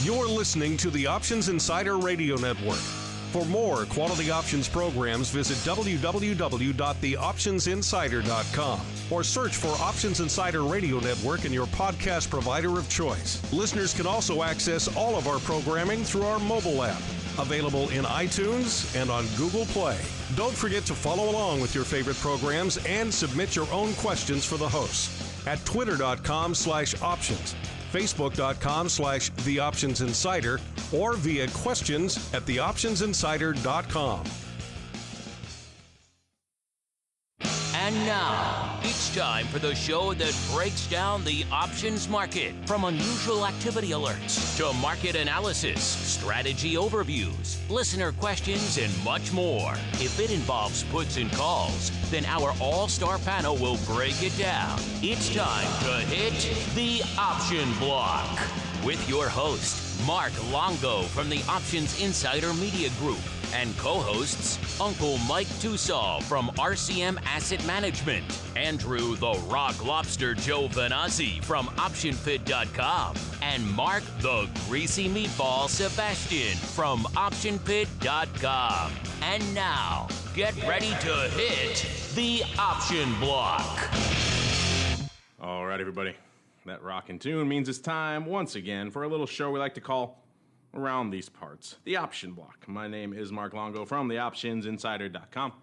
You're listening to the Options Insider Radio Network. For more quality options programs, visit www.theoptionsinsider.com or search for Options Insider Radio Network in your podcast provider of choice. Listeners can also access all of our programming through our mobile app, available in iTunes and on Google Play. Don't forget to follow along with your favorite programs and submit your own questions for the hosts at twitter.com/options, facebook.com/theoptionsinsider, or via questions at theoptionsinsider.com. And now, it's time for the show that breaks down the options market. From unusual activity alerts to market analysis, strategy overviews, listener questions, and much more. If it involves puts and calls, then our all-star panel will break it down. It's time to hit the option block with your host, Mark Longo from the Options Insider Media Group, and co-hosts Uncle Mike Tosaw from RCM Asset Management, Andrew the Rock Lobster Giovinazzi from OptionPit.com, and Mark the Greasy Meatball Sebastian from OptionPit.com. And now, get ready to hit the option block. All right, everybody. That rockin' tune means it's time once again for a little show we like to call Around These Parts, the Option Block. My name is Mark Longo from the OptionsInsider.com,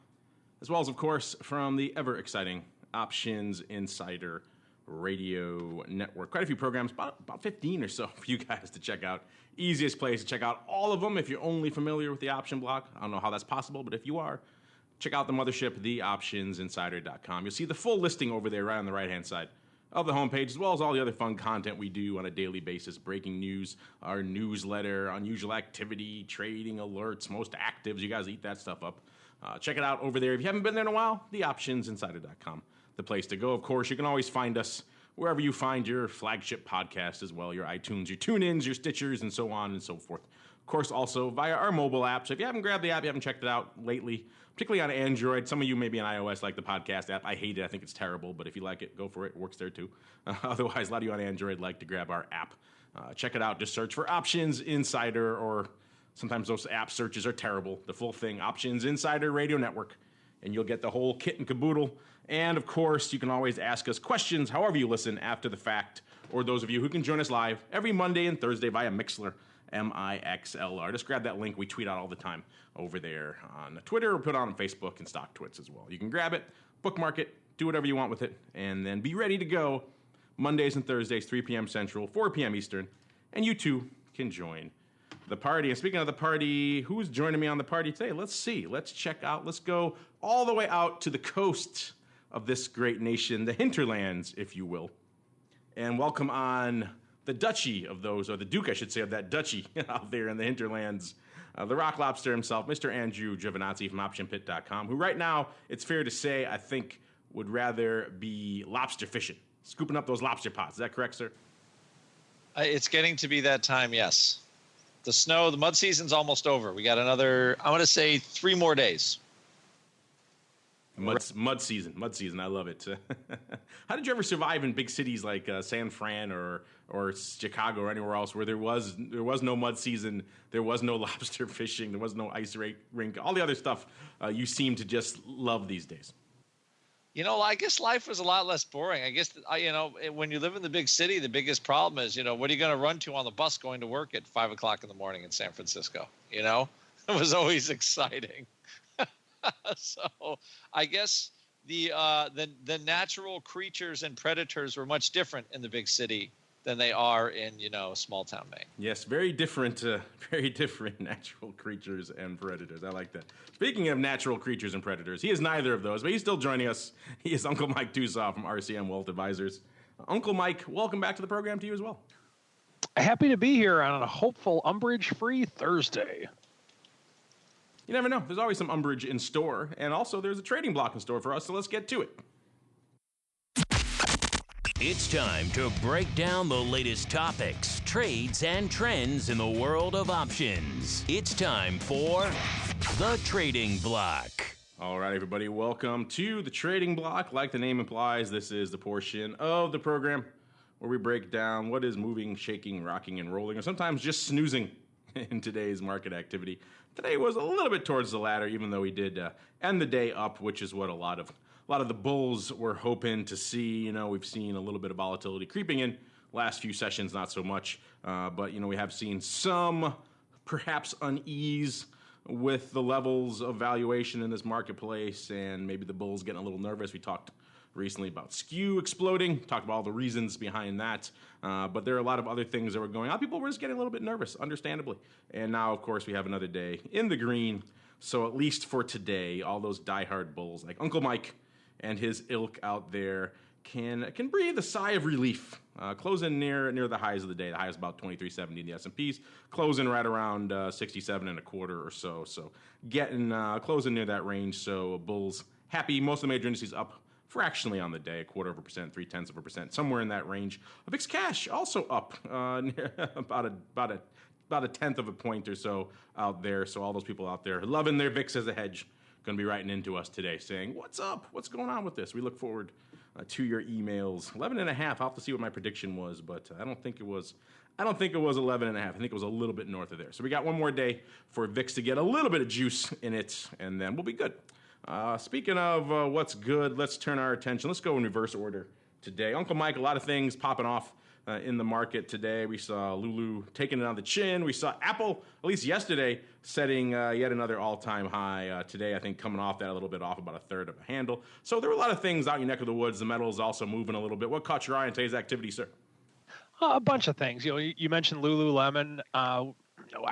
as well as, of course, from the ever-exciting Options Insider Radio Network. Quite a few programs, about 15 or so for you guys to check out. Easiest place to check out all of them if you're only familiar with the Option Block. I don't know how that's possible, but if you are, check out the mothership, theoptionsinsider.com. You'll see the full listing over there right on the right-hand side of the homepage, as well as all the other fun content we do on a daily basis. Breaking news, our newsletter, unusual activity, trading alerts, most actives. You guys eat that stuff up. Check it out over there. If you haven't been there in a while, theoptionsinsider.com, the place to go. Of course, you can always find us wherever you find your flagship podcast as well, your iTunes, your TuneIns, your Stitchers, and so on and so forth. Of course, also via our mobile app. So if you haven't grabbed the app, you haven't checked it out lately, particularly on Android. Some of you may be on iOS, like the podcast app. I hate it. I think it's terrible. But if you like it, go for it. It works there, too. Otherwise, a lot of you on Android like to grab our app. Check it out. Just search for Options Insider, or sometimes those app searches are terrible. The full thing, Options Insider Radio Network. And you'll get the whole kit and caboodle. And, of course, you can always ask us questions however you listen after the fact, or those of you who can join us live every Monday and Thursday via Mixlr. MIXLR. Just grab that link we tweet out all the time over there on Twitter, or put on Facebook and stock twits as well. You can grab it, bookmark it, do whatever you want with it, and then be ready to go Mondays and Thursdays, 3 p.m. Central, 4 p.m. Eastern, and you too can join the party. And speaking of the party, who's joining me on the party today? Let's see. Let's check out. Let's go all the way out to the coast of this great nation, the hinterlands, if you will, and welcome on the duchy of those, or the duke, I should say, of that duchy out there in the hinterlands, the rock lobster himself, Mr. Andrew Giovinazzi from OptionPit.com, who right now, it's fair to say, I think, would rather be lobster fishing, scooping up those lobster pots. Is that correct, sir? It's getting to be that time, yes. The mud season's almost over. We got another, I want to say, 3 more days. Mud season. I love it. How did you ever survive in big cities like San Fran or Chicago or anywhere else where there was no mud season, there was no lobster fishing, there was no ice rink, all the other stuff you seem to just love these days? You know, I guess life was a lot less boring. I guess, when you live in the big city, the biggest problem is, what are you going to run to on the bus going to work at 5 o'clock in the morning in San Francisco? It was always exciting. So I guess the natural creatures and predators were much different in the big city than they are in, small town Maine. Yes, very different natural creatures and predators. I like that. Speaking of natural creatures and predators, he is neither of those, but he's still joining us. He is Uncle Mike Tosaw from RCM Wealth Advisors. Uncle Mike, welcome back to the program to you as well. Happy to be here on a hopeful umbrage-free Thursday. You never know. There's always some umbrage in store, and also there's a trading block in store for us, so let's get to it. It's time to break down the latest topics, trades, and trends in the world of options. It's time for the Trading Block. All right, everybody, welcome to the Trading Block. Like the name implies, this is the portion of the program where we break down what is moving, shaking, rocking, and rolling, or sometimes just snoozing in today's market activity. Today was a little bit towards the latter, even though we did end the day up, which is what a lot of the bulls were hoping to see. You know, we've seen a little bit of volatility creeping in. Last few sessions, not so much, but you know, we have seen some perhaps unease with the levels of valuation in this marketplace, and maybe the bulls getting a little nervous. We talked recently about skew exploding, talked about all the reasons behind that, but there are a lot of other things that were going on. People were just getting a little bit nervous, understandably. And now, of course, we have another day in the green. So at least for today, all those diehard bulls like Uncle Mike and his ilk out there can breathe a sigh of relief. Closing near the highs of the day. The high is about 23.70 in the S&Ps, closing right around 67 and a quarter or so. So getting closing near that range. So bulls happy. Most of the major indices up fractionally on the day, 0.25%, 0.3%, somewhere in that range. VIX cash also up about a tenth of a point or so out there. So all those people out there loving their VIX as a hedge going to be writing into us today saying, what's up? What's going on with this? We look forward to your emails. 11.5. I'll have to see what my prediction was, but I don't think it was 11.5. I think it was a little bit north of there. So we got one more day for VIX to get a little bit of juice in it, and then we'll be good. Speaking of what's good, let's turn our attention. Let's go in reverse order today. Uncle Mike, a lot of things popping off in the market today. We saw Lulu taking it on the chin. We saw Apple, at least yesterday, setting yet another all-time high. Today, I think, coming off that a little bit, off about a third of a handle. So there were a lot of things out in your neck of the woods. The metals also moving a little bit. What caught your eye in today's activity, sir? A bunch of things. You know, you mentioned Lululemon. I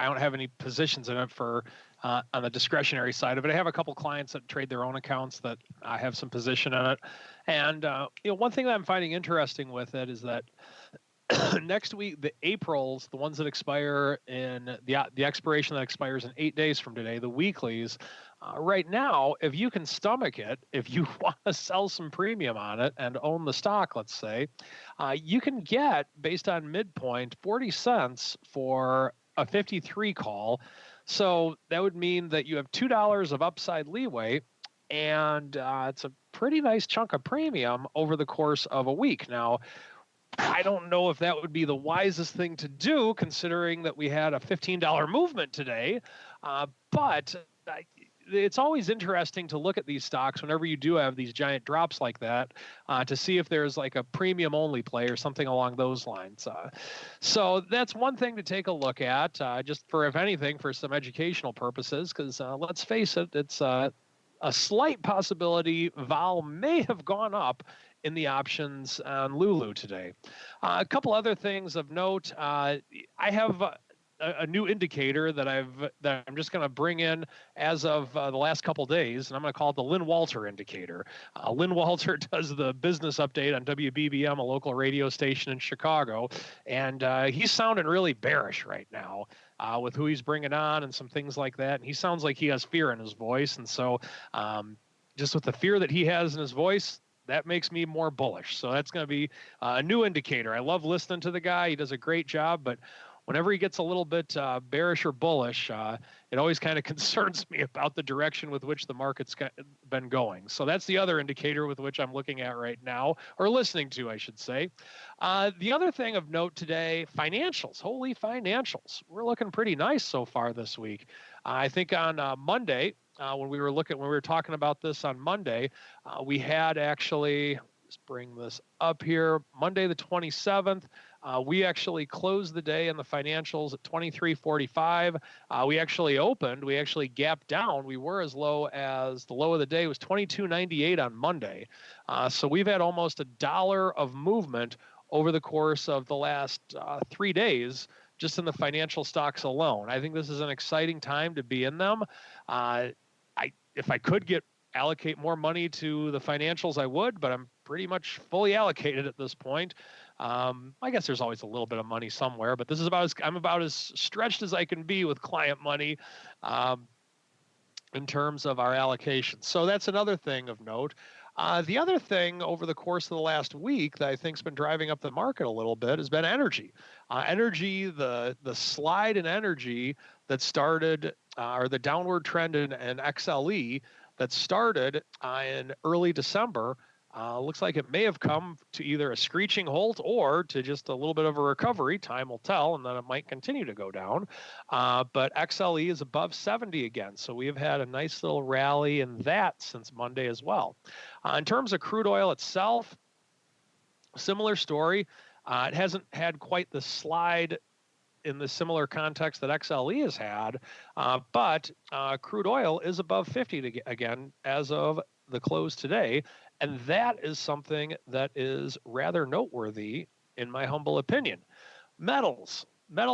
don't have any positions in it for on the discretionary side of it. I have a couple clients that trade their own accounts that I have some position in it. And one thing that I'm finding interesting with it is that next week, the Aprils, the ones that expire in the expiration that expires in 8 days from today, the weeklies, right now, if you can stomach it, if you want to sell some premium on it and own the stock, let's say, you can get, based on midpoint, 40 cents for a 53 call. So that would mean that you have $2 of upside leeway, and it's a pretty nice chunk of premium over the course of a week. Now, I don't know if that would be the wisest thing to do, considering that we had a $15 movement today, but it's always interesting to look at these stocks whenever you do have these giant drops like that, to see if there's like a premium only play or something along those lines. So that's one thing to take a look at, just for, if anything, for some educational purposes, because let's face it, it's a slight possibility vol may have gone up in the options on Lulu today. A couple other things of note. I have a new indicator that I'm just going to bring in as of the last couple days, and I'm going to call it the Lynn Walter indicator. Lynn Walter does the business update on WBBM, a local radio station in Chicago, and he's sounding really bearish right now with who he's bringing on and some things like that. And he sounds like he has fear in his voice, and so just with the fear that he has in his voice, that makes me more bullish. So that's going to be a new indicator. I love listening to the guy. He does a great job, but whenever he gets a little bit bearish or bullish, it always kind of concerns me about the direction with which the market's been going. So that's the other indicator with which I'm looking at right now, or listening to, I should say. The other thing of note today, financials. Holy financials. We're looking pretty nice so far this week. I think on Monday, when we were talking about this on Monday, we had actually, let's bring this up here, Monday the 27th, we actually closed the day in the financials at 23.45. We actually gapped down. We were as low as, the low of the day was 22.98 on Monday. So we've had almost $1 of movement over the course of the last 3 days, just in the financial stocks alone. I think this is an exciting time to be in them. If I could allocate more money to the financials, I would, but I'm pretty much fully allocated at this point. I guess there's always a little bit of money somewhere, but this is I'm about as stretched as I can be with client money in terms of our allocation. So that's another thing of note. The other thing over the course of the last week that I think has been driving up the market a little bit has been energy. The slide in energy that started, or the downward trend in XLE that started in early December, Looks like it may have come to either a screeching halt or to just a little bit of a recovery. Time will tell, and then it might continue to go down. But XLE is above 70 again, so we have had a nice little rally in that since Monday as well. In terms of crude oil itself, similar story. It hasn't had quite the slide in the similar context that XLE has had, but crude oil is above 50 again as of the close today, and that is something that is rather noteworthy in my humble opinion. Metals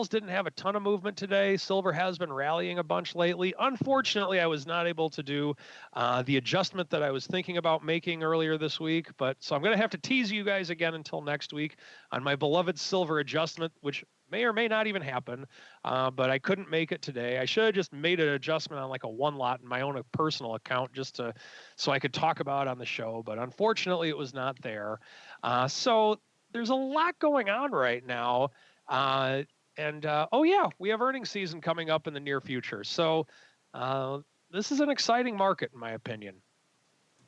didn't have a ton of movement today. Silver has been rallying a bunch lately. Unfortunately, I was not able to do the adjustment that I was thinking about making earlier this week, so I'm going to have to tease you guys again until next week on my beloved silver adjustment, which may or may not even happen, but I couldn't make it today. I should have just made an adjustment on like a one lot in my own personal account so I could talk about it on the show, but unfortunately it was not there. So there's a lot going on right now. We have earnings season coming up in the near future. So this is an exciting market, in my opinion.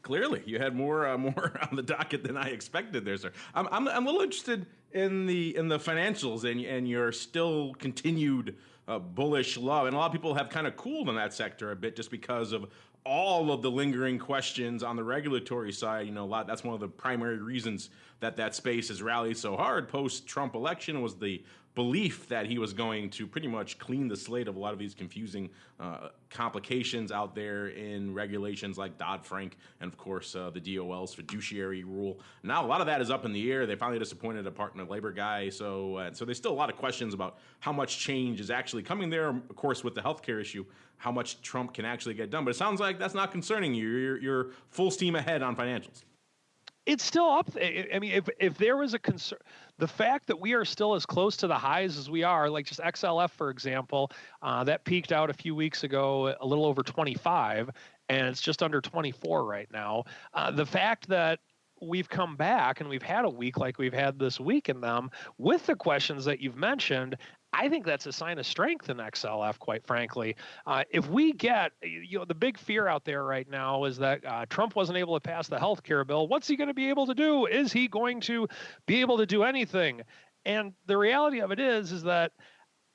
Clearly, you had more on the docket than I expected there, sir. I'm a little interested in the financials and your still continued bullish love. And a lot of people have kind of cooled in that sector a bit just because of all of the lingering questions on the regulatory side. That's one of the primary reasons that space has rallied so hard post-Trump election was the belief that he was going to pretty much clean the slate of a lot of these confusing complications out there in regulations like Dodd-Frank and, of course, the DOL's fiduciary rule. Now, a lot of that is up in the air. They finally disappointed a Department of Labor guy. So there's still a lot of questions about how much change is actually coming there. Of course, with the healthcare issue, how much Trump can actually get done. But it sounds like that's not concerning you. You're full steam ahead on financials. It's still up. I mean, if there was a concern, the fact that we are still as close to the highs as we are, like just XLF, for example, that peaked out a few weeks ago, a little over 25, and it's just under 24 right now. The fact that we've come back and we've had a week like we've had this week in them with the questions that you've mentioned, I think that's a sign of strength in XLF, quite frankly. If we get, the big fear out there right now is that Trump wasn't able to pass the health care bill. What's he going to be able to do? Is he going to be able to do anything? And the reality of it is that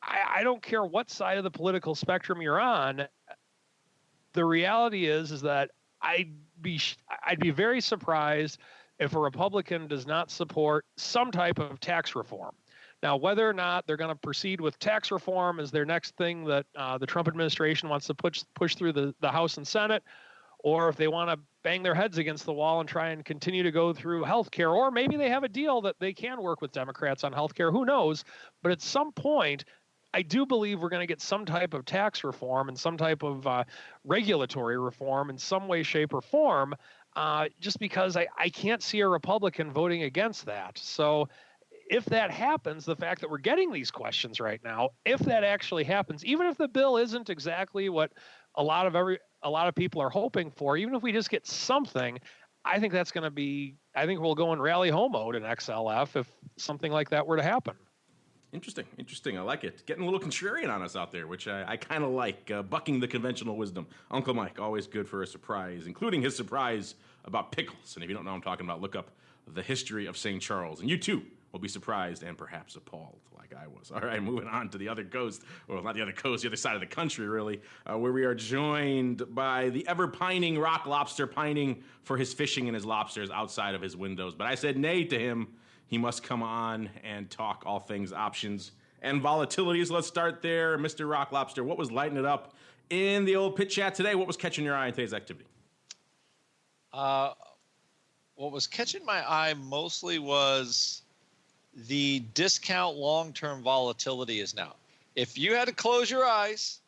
I don't care what side of the political spectrum you're on. The reality is that I'd be very surprised if a Republican does not support some type of tax reform. Now, whether or not they're going to proceed with tax reform as their next thing that the Trump administration wants to push through the House and Senate, or if they want to bang their heads against the wall and try and continue to go through health care, or maybe they have a deal that they can work with Democrats on health care, who knows? But at some point, I do believe we're going to get some type of tax reform and some type of regulatory reform in some way, shape, or form, just because I can't see a Republican voting against that. So if that happens, the fact that we're getting these questions right now, if that actually happens, even if the bill isn't exactly what a lot of people are hoping for, even if we just get something, I think that's going to be, I think we'll go in rally home mode in XLF if something like that were to happen. Interesting. I like it. Getting a little contrarian on us out there, which I kind of like, bucking the conventional wisdom. Uncle Mike, always good for a surprise, including his surprise about pickles. And if you don't know what I'm talking about, look up the history of St. Charles. And you too will be surprised and perhaps appalled like I was. All right, moving on to the other coast. Well, not the other coast, the other side of the country, really, where we are joined by the ever-pining rock lobster, pining for his fishing and his lobsters outside of his windows. But I said nay to him. He must come on and talk all things options and volatilities. Let's start there. Mr. Rock Lobster, what was lighting it up in the old pit chat today? What was catching your eye in today's activity? What was catching my eye mostly was the discount long-term volatility is now. If you had to close your eyes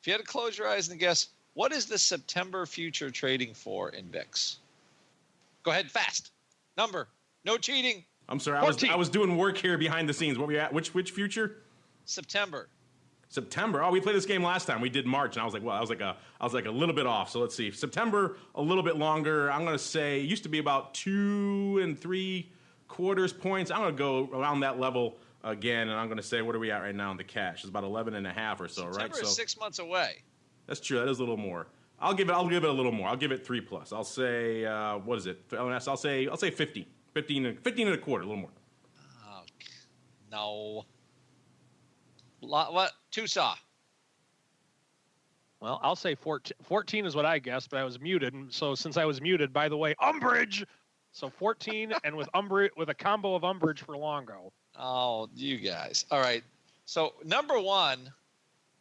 and guess, what is the September future trading for in VIX? Go ahead, fast. Number. No cheating. I'm sorry, I was doing work here behind the scenes. What were you at? Which future? September. Oh, we played this game last time. We did March, and I was like a little bit off. So let's see. September, a little bit longer. I'm going to say it used to be about 2 3/4 points. I'm going to go around that level again, and I'm going to say, what are we at right now in the cash? It's about 11.5 or so, September right? Is 6 months away. That's true. That is a little more. I'll give it a little more. I'll give it 3+. I'll say what is it? I'll say 15 and a quarter, a little more. Oh, no. What? Tosaw. Well, I'll say 14. 14 is what I guessed, but I was muted. And so since I was muted, by the way, umbrage. So 14 and with a combo of umbrage for Longo. Oh, you guys. All right. So number one,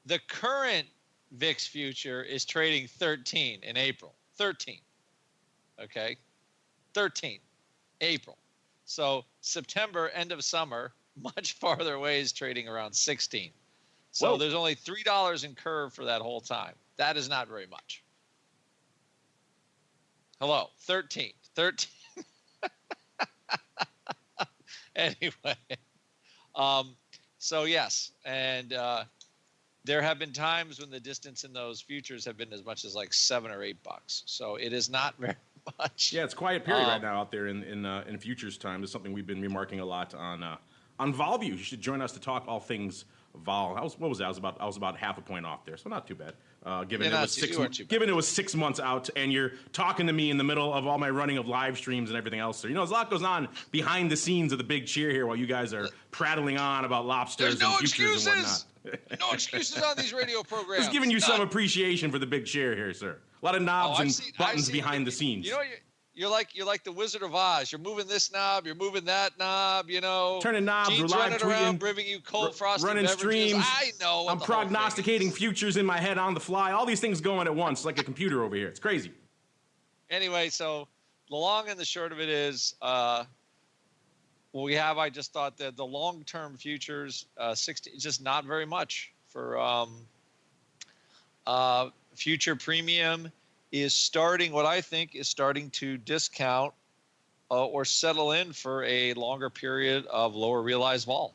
the current VIX future is trading 13 in April. 13. Okay. 13. April. So September, end of summer, much farther away, is trading around 16. So there's only $3 in curve for that whole time. That is not very much. Hello, 13. Anyway, so yes, and there have been times when the distance in those futures have been as much as like $7 or $8. So it is not very much. Yeah, it's quiet period right now out there in futures time. It's something we've been remarking a lot on VolView. You should join us to talk all things vol. I was about half a point off there, so not too bad. Given it was 6 months out, and you're talking to me in the middle of all my running of live streams and everything else. So there's a lot goes on behind the scenes of the big cheer here, while you guys are prattling on about lobsters and futures and whatnot. No excuses on these radio programs. Just giving you some appreciation for the big cheer here, sir. A lot of knobs and buttons behind the scenes. You know, you're like the Wizard of Oz. You're moving this knob, you're moving that knob. Turning knobs, Gene's we're live running tweeting, around, bringing you cold frosted running beverages. streams. I know. I'm prognosticating futures in my head on the fly. All these things going at once, like a computer over here. It's crazy. Anyway, so the long and the short of it is, I just thought that the long-term futures, 60, just not very much for future premium is starting. What I think is starting to discount or settle in for a longer period of lower realized vol.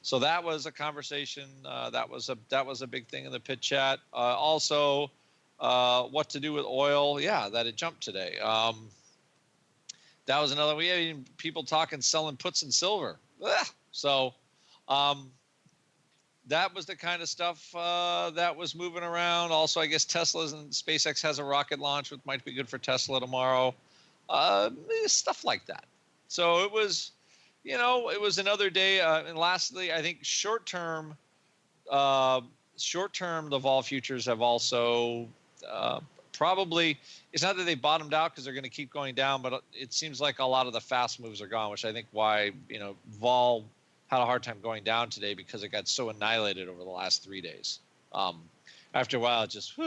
So that was a conversation. That was a big thing in the pit chat. Also, what to do with oil? Yeah, that it jumped today. That was another. We had even people talking selling puts in silver. Ugh. So that was the kind of stuff that was moving around. Also, I guess Tesla's and SpaceX has a rocket launch, which might be good for Tesla tomorrow. Stuff like that. So it was, it was another day. And lastly, I think short term, the vol futures have also probably, it's not that they bottomed out because they're going to keep going down, but it seems like a lot of the fast moves are gone, which I think why, vol had a hard time going down today because it got so annihilated over the last 3 days. After a while, it just,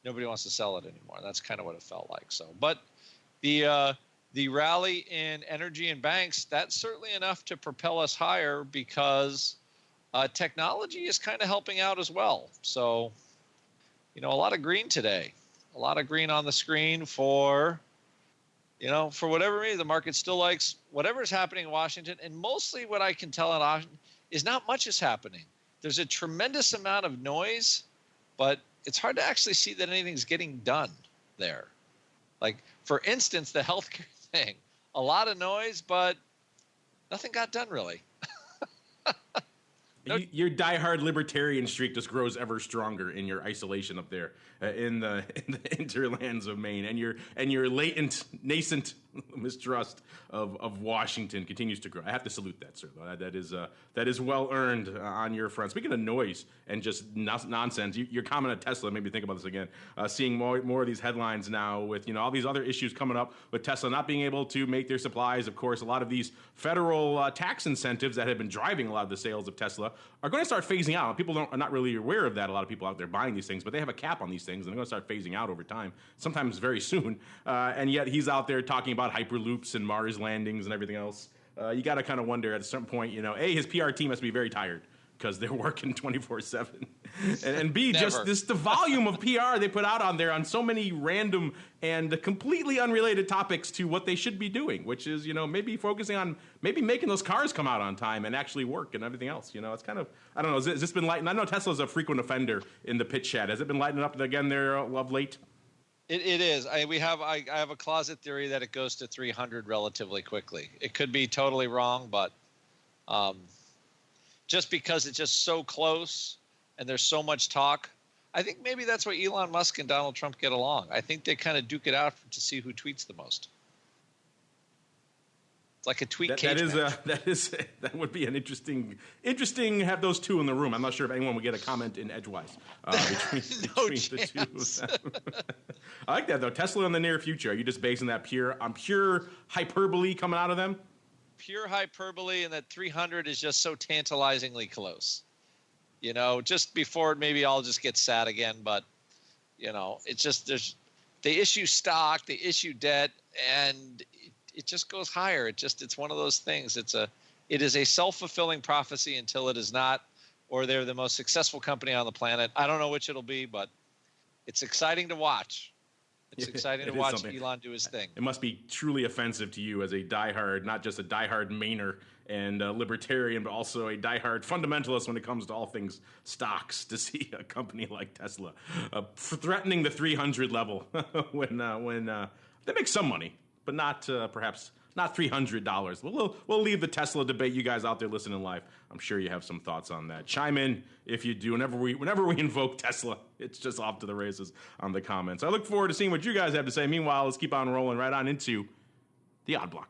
nobody wants to sell it anymore. That's kind of what it felt like. So, but the rally in energy and banks, that's certainly enough to propel us higher because technology is kind of helping out as well. So, a lot of green today, a lot of green on the screen for whatever reason, the market still likes whatever's happening in Washington. And mostly what I can tell in Washington is not much is happening. There's a tremendous amount of noise, but it's hard to actually see that anything's getting done there. Like, for instance, the healthcare thing, a lot of noise, but nothing got done really. Your diehard libertarian streak just grows ever stronger in your isolation up there in the hinterlands of Maine, and your latent, nascent mistrust of Washington continues to grow. I have to salute that, sir. That is well earned on your front. Speaking of noise and just nonsense, your comment on Tesla made me think about this again. Seeing more of these headlines now with all these other issues coming up with Tesla not being able to make their supplies. Of course, a lot of these federal tax incentives that have been driving a lot of the sales of Tesla are going to start phasing out. People are not really aware of that. A lot of people out there buying these things, but they have a cap on these things, and they're going to start phasing out over time, sometimes very soon. And yet he's out there talking about hyperloops and Mars landings and everything else. You got to kind of wonder at a certain point, his PR team must be very tired because they're working 24/7, and B, just the volume of PR they put out on there on so many random and completely unrelated topics to what they should be doing, which is maybe focusing on maybe making those cars come out on time and actually work and everything else. It's kind of, I don't know. Has this been lightened? I know Tesla's a frequent offender in the pitch chat. Has it been lightening up again there of late? It is. I have a closet theory that it goes to 300 relatively quickly. It could be totally wrong, but just because it's just so close and there's so much talk, I think maybe that's where Elon Musk and Donald Trump get along. I think they kind of duke it out to see who tweets the most. It's like a tweet cage match. That would be an interesting have those two in the room. I'm not sure if anyone would get a comment in edgewise between the two of them. I like that though. Tesla in the near future. Are you just basing that on pure hyperbole coming out of them? Pure hyperbole, and that 300 is just so tantalizingly close. Just before maybe I'll just get sad again, but it's just they issue stock, they issue debt, and it just goes higher. It's one of those things. It is a self-fulfilling prophecy until it is not, or they're the most successful company on the planet. I don't know which it'll be, but it's exciting to watch. It's exciting to watch Elon do his thing. It must be truly offensive to you as a diehard, not just a diehard Mainer and libertarian, but also a diehard fundamentalist when it comes to all things stocks, to see a company like Tesla threatening the 300 level when they make some money, but not perhaps not $300. We'll leave the Tesla debate. You guys out there listening live, I'm sure you have some thoughts on that. Chime in if you do. Whenever we invoke Tesla, it's just off to the races on the comments. I look forward to seeing what you guys have to say. Meanwhile, let's keep on rolling right on into the Odd Block.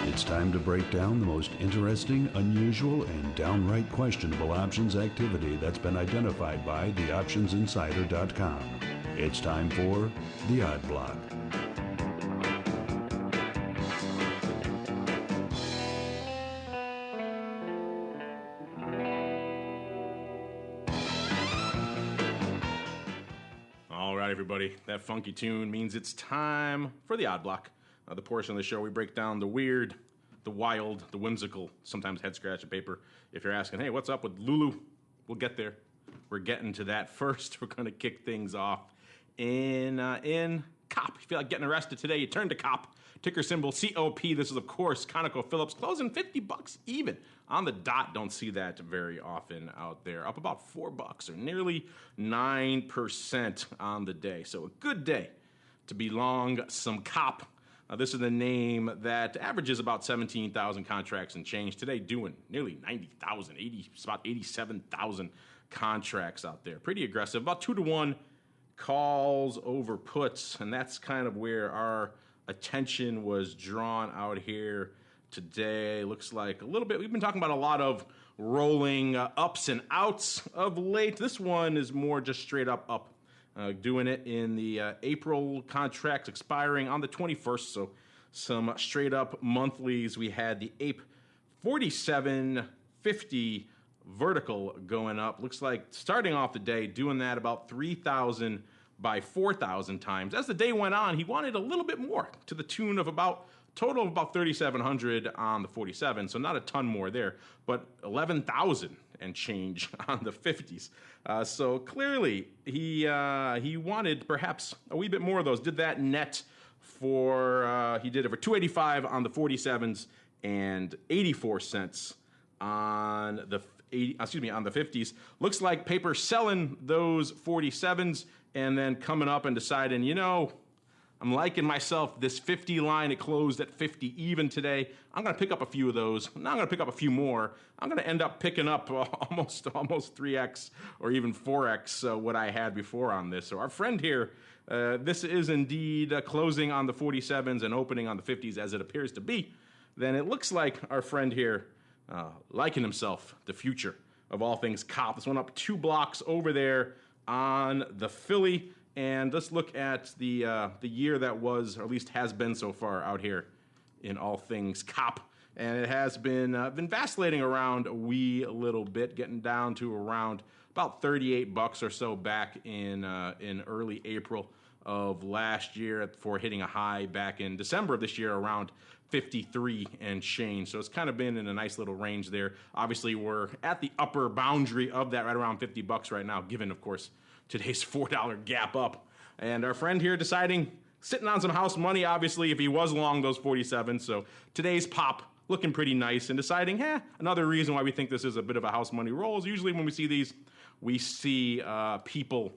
It's time to break down the most interesting, unusual, and downright questionable options activity that's been identified by theoptionsinsider.com. It's time for the Odd Block. All right, everybody. That funky tune means it's time for the Odd Block. The portion of the show we break down the weird, the wild, the whimsical, sometimes head-scratching paper. If you're asking, hey, what's up with Lulu? We'll get there. We're getting to that first. We're going to kick things off in COP. If you feel like getting arrested today, you turn to COP. Ticker symbol COP. This is, of course, ConocoPhillips, closing $50 even on the dot. Don't see that very often out there. Up about $4 or nearly 9% on the day. So a good day to be long some COP. This is the name that averages about 17,000 contracts and change. Today doing nearly 90,000, about 87,000 contracts out there. Pretty aggressive, about 2-to-1 calls over puts, and that's kind of where our attention was drawn out here today. Looks like a little bit, we've been talking about a lot of rolling ups and outs of late. This one is more just straight up. Doing it in the April contracts expiring on the 21st, so some straight up monthlies. We had the APE 4750 vertical going up. Looks like starting off the day doing that about 3,000 by 4,000 times. As the day went on, he wanted a little bit more, to the tune of about total of about 3,700 on the 47, so not a ton more there, but 11,000 and change on the 50s. So clearly he wanted perhaps a wee bit more of those. Did that net for, he did it for 285 on the 47s and 84 cents on the on the 50s. Looks like paper selling those 47s and then coming up and deciding, I'm liking myself this 50 line. It closed at 50 even today. I'm going to pick up a few of those. Now I'm going to pick up a few more. I'm going to end up picking up almost 3x or even 4x what I had before on this. So our friend here, this is indeed closing on the 47s and opening on the 50s as it appears to be. Then it looks like our friend here liking himself the future of all things COP. This one up 2 blocks over there on the Philly. And let's look at the year that was, or at least has been so far out here in all things COP. And it has been vacillating around a wee little bit, getting down to around about $38 or so back in early April of last year before hitting a high back in December of this year around 53 and change. So it's kind of been in a nice little range there. Obviously, we're at the upper boundary of that, right around $50 right now, given, of course, today's $4 gap up. And our friend here deciding, sitting on some house money, obviously, if he was long those 47s. So today's pop looking pretty nice and deciding, another reason why we think this is a bit of a house money roll is usually when we see these, we see people,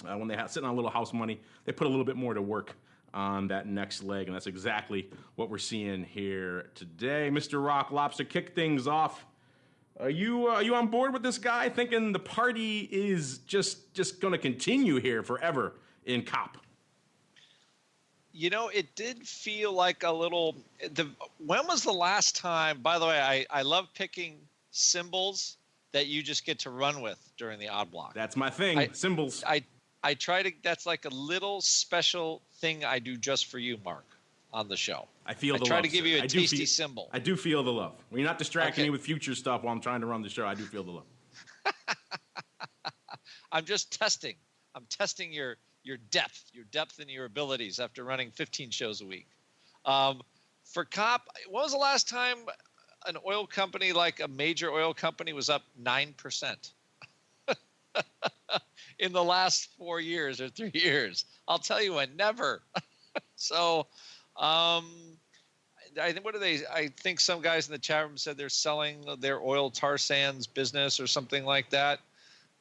when they sitting on a little house money, they put a little bit more to work on that next leg. And that's exactly what we're seeing here today. Mr. Rock Lobster kicked things off Are you on board with this guy, thinking the party is just going to continue here forever in COP? It did feel like a little. When was the last time? By the way, I love picking symbols that you just get to run with during the odd block. That's my thing. Symbols. I try to. That's like a little special thing I do just for you, Mark, on the show. I feel the love. I try to give you a tasty symbol. I do feel the love. When you're not distracting me with future stuff while I'm trying to run the show, I do feel the love. I'm just testing. I'm testing your depth and your abilities after running 15 shows a week. For COP, when was the last time an oil company, like a major oil company, was up 9% in the last 4 years or 3 years? I'll tell you when, never. So, I think some guys in the chat room said they're selling their oil tar sands business or something like that.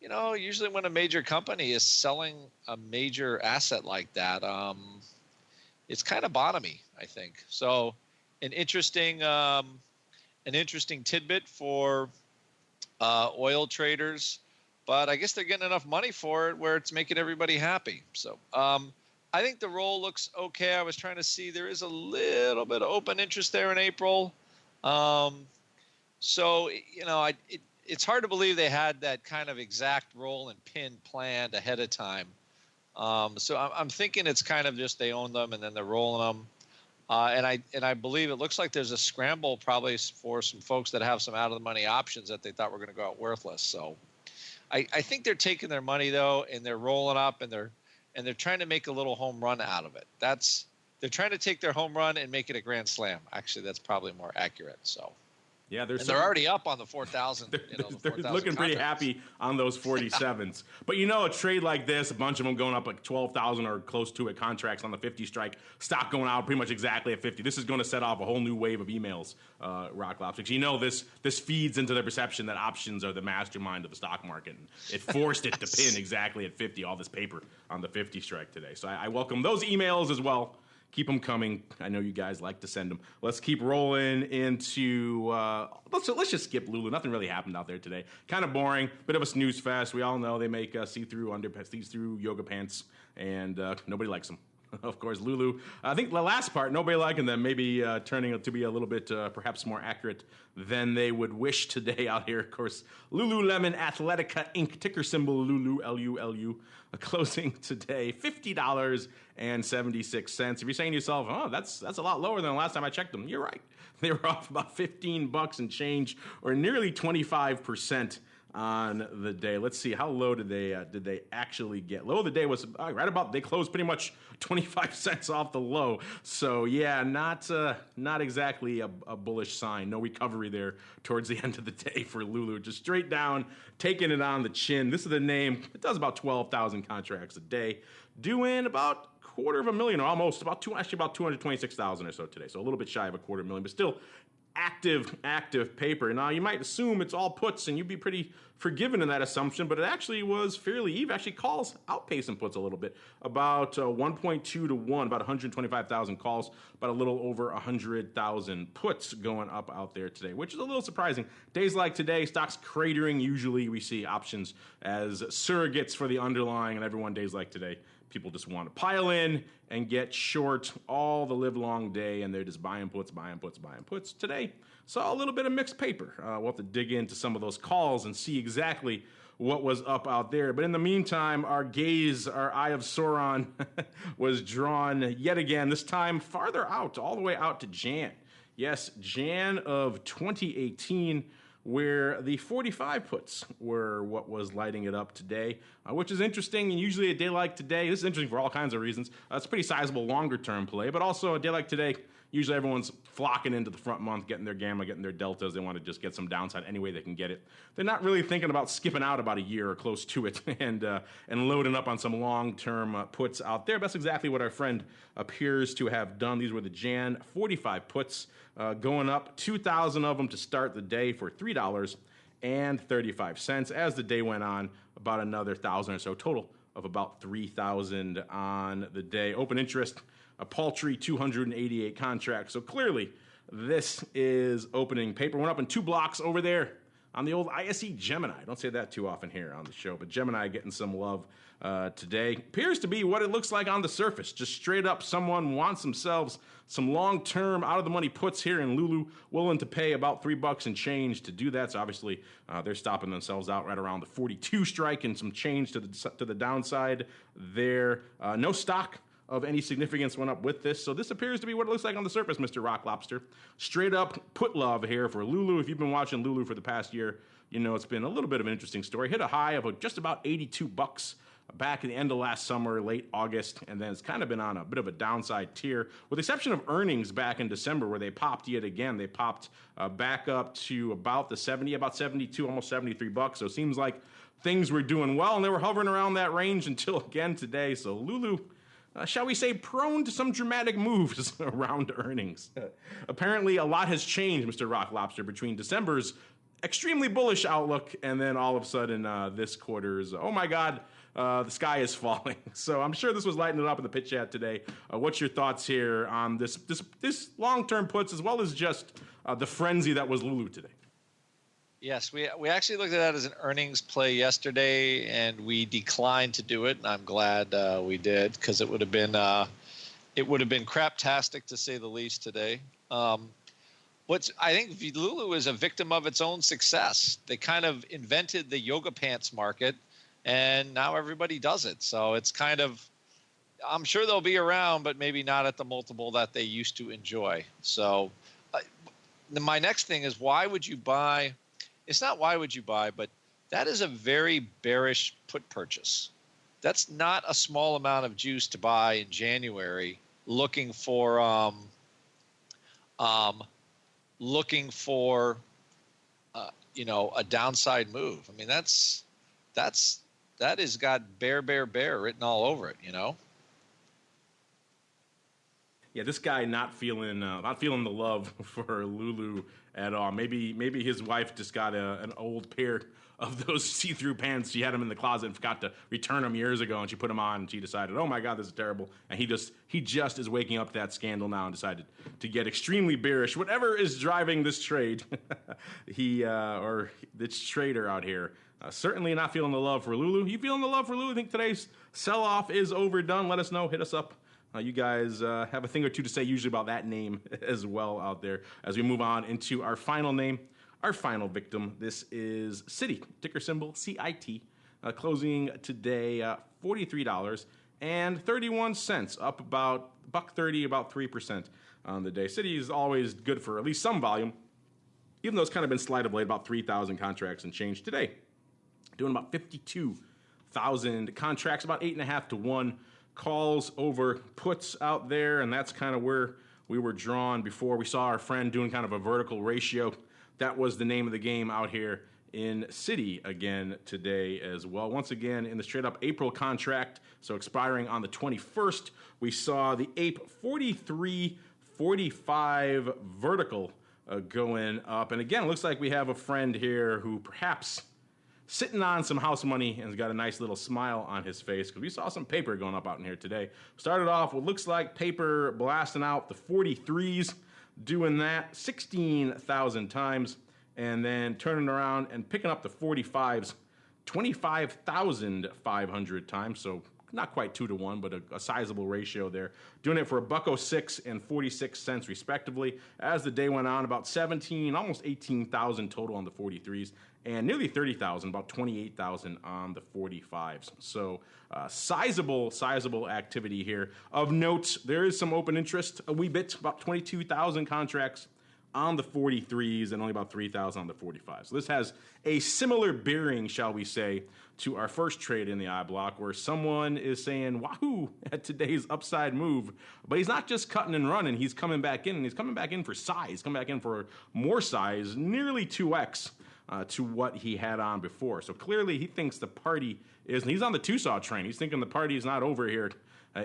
Usually when a major company is selling a major asset like that, it's kind of bottomy, I think. So an interesting tidbit for oil traders, but I guess they're getting enough money for it where it's making everybody happy. So I think the roll looks okay. I was trying to see, there is a little bit of open interest there in April. It's hard to believe they had that kind of exact roll and pin planned ahead of time. So I'm thinking it's kind of just they own them and then they're rolling them. And I believe it looks like there's a scramble probably for some folks that have some out of the money options that they thought were going to go out worthless. So I think they're taking their money though, and they're rolling up and they're trying to make a little home run out of it. They're trying to take their home run and make it a grand slam. Actually, that's probably more accurate. So. Yeah, they're already up on the 4,000. They're looking pretty happy on those 47s. But a trade like this, a bunch of them going up like 12,000 or close to it, contracts on the 50 strike, stock going out pretty much exactly at 50. This is going to set off a whole new wave of emails, Rock Lobster. This feeds into the perception that options are the mastermind of the stock market. And it forced it to pin exactly at 50, all this paper on the 50 strike today. So I welcome those emails as well. Keep them coming. I know you guys like to send them. Let's keep rolling into, let's just skip Lulu. Nothing really happened out there today. Kind of boring. Bit of a snooze fest. We all know they make see-through yoga pants, and nobody likes them. Of course, Lulu. I think the last part, nobody liking them, maybe turning out to be a little bit perhaps more accurate than they would wish today out here. Of course, Lululemon Atheltica Inc., ticker symbol Lulu, L-U-L-U, closing today, $50.76. If you're saying to yourself, oh, that's a lot lower than the last time I checked them, you're right. They were off about $15 and change, or nearly 25%. On the day. Let's see, how low did they actually get? Low of the day was right about, they closed pretty much 25 cents off the low. So yeah, not exactly a bullish sign. No recovery there towards the end of the day for Lulu. Just straight down, taking it on the chin. This is the name. It does about 12,000 contracts a day, doing about $250,000, or almost about 226,000 or so today. So a little bit shy of $250,000, but still active paper. Now, you might assume it's all puts, and you'd be pretty forgiven in that assumption, but it actually was fairly even. Actually, calls outpacing puts a little bit, about 1.2 to 1, about 125,000 calls, about a little over 100,000 puts going up out there today, which is a little surprising. Days like today, stocks cratering. Usually we see options as surrogates for the underlying, and everyone days like today, people just want to pile in and get short all the live long day, and they're just buying puts. Today, saw a little bit of mixed paper. We'll have to dig into some of those calls and see exactly what was up out there. But in the meantime, our eye of Sauron was drawn yet again, this time farther out, all the way out to Jan. Yes, Jan of 2018, where the 45 puts were what was lighting it up today, which is interesting. And usually a day like today, this is interesting for all kinds of reasons. It's a pretty sizable longer-term play, but also a day like today, usually everyone's flocking into the front month, getting their gamma, getting their deltas. They want to just get some downside any way they can get it. They're not really thinking about skipping out about a year or close to it and loading up on some long-term puts out there. That's exactly what our friend appears to have done. These were the Jan 45 puts, going up 2,000 of them to start the day for $3.35. As the day went on, about another 1,000 or so, total of about 3,000 on the day. Open interest, a paltry 288 contracts. So clearly, this is opening paper. Went up in 2 blocks over there. on the old ISE Gemini. Don't say that too often here on the show, but Gemini getting some love today. Appears to be what it looks like on the surface. Just straight up, someone wants themselves some long-term out-of-the-money puts here in Lulu, willing to pay about $3 and change to do that. So obviously, they're stopping themselves out right around the 42 strike and some change to the downside there. No stock of any significance went up with this. So this appears to be what it looks like on the surface, Mr. Rock Lobster. Straight up put love here for Lulu. If you've been watching Lulu for the past year, you know it's been a little bit of an interesting story. Hit a high of just about $82 back at the end of last summer, late August, and then it's kind of been on a bit of a downside tier, with the exception of earnings back in December where they popped yet again. They popped back up to about 72, almost $73. So it seems like things were doing well, and they were hovering around that range until again today. So Lulu, shall we say, prone to some dramatic moves around earnings. Apparently, a lot has changed, Mr. Rock Lobster, between December's extremely bullish outlook and then all of a sudden this quarter's, oh my God, the sky is falling. So I'm sure this was lighting it up in the pit chat today. What's your thoughts here on this long-term puts as well as just the frenzy that was Lulu today? Yes, we actually looked at that as an earnings play yesterday, and we declined to do it. And I'm glad we did, because it would have been craptastic to say the least today. I think Lulu is a victim of its own success. They kind of invented the yoga pants market, and now everybody does it. So it's kind of, I'm sure they'll be around, but maybe not at the multiple that they used to enjoy. So my next thing is, why would you buy? It's not why would you buy, but that is a very bearish put purchase. That's not a small amount of juice to buy in January, looking for a downside move. I mean, that has got bear written all over it, Yeah, this guy not feeling the love for Lulu at all. Maybe his wife just got an old pair of those see-through pants. She had them in the closet and forgot to return them years ago, and she put them on and she decided, oh my God, this is terrible. And he just is waking up to that scandal now and decided to get extremely bearish. Whatever is driving this trade, or this trader out here, certainly not feeling the love for Lulu. You feeling the love for Lulu? I think today's sell-off is overdone. Let us know. Hit us up. You guys have a thing or two to say usually about that name as well out there. As we move on into our final name, our final victim. This is Citi, ticker symbol CIT, closing today $43.31, up about $1.30, about 3% on the day. Citi is always good for at least some volume, even though it's kind of been slight of late, about 3,000 contracts and change today. Doing about 52,000 contracts, about 8.5 to 1 calls over puts out there, and that's kind of where we were drawn before. We saw our friend doing kind of a vertical ratio. That was the name of the game out here in Citi again today as well. Once again, in the straight up April contract, so expiring on the 21st, we saw the APE 43.45 vertical going up. And again, it looks like we have a friend here who perhaps sitting on some house money and has got a nice little smile on his face, because we saw some paper going up out in here today. Started off what looks like paper blasting out the 43s, doing that 16,000 times, and then turning around and picking up the 45s 25,500 times. So not quite 2 to 1, but a sizable ratio there. Doing it for $1.06 and 46 cents respectively. As the day went on, about 17, almost 18,000 total on the 43s, and nearly 30,000, about 28,000 on the 45s. So sizable activity here. Of note, there is some open interest, a wee bit, about 22,000 contracts on the 43s and only about 3,000 on the 45s. So this has a similar bearing, shall we say, to our first trade in the I block, where someone is saying wahoo at today's upside move, but he's not just cutting and running, he's coming back in, and he's coming back in for size, coming back in for more size, nearly 2x to what he had on before. So clearly he thinks the party is, and he's on the Tosaw train, he's thinking the party is not over here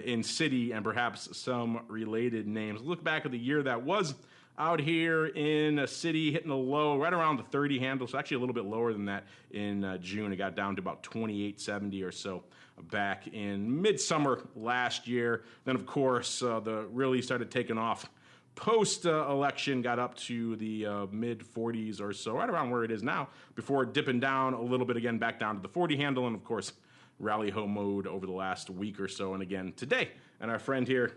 in Citi and perhaps some related names. Look back at the year that was out here in Citi, hitting a low right around the 30 handle. So actually a little bit lower than that in June. It got down to about 28.70 or so back in midsummer last year. Then, of course, the really started taking off post-election got up to the mid-40s or so, right around where it is now, before dipping down a little bit again, back down to the 40 handle, and of course, rally-ho mode over the last week or so, and again today. And our friend here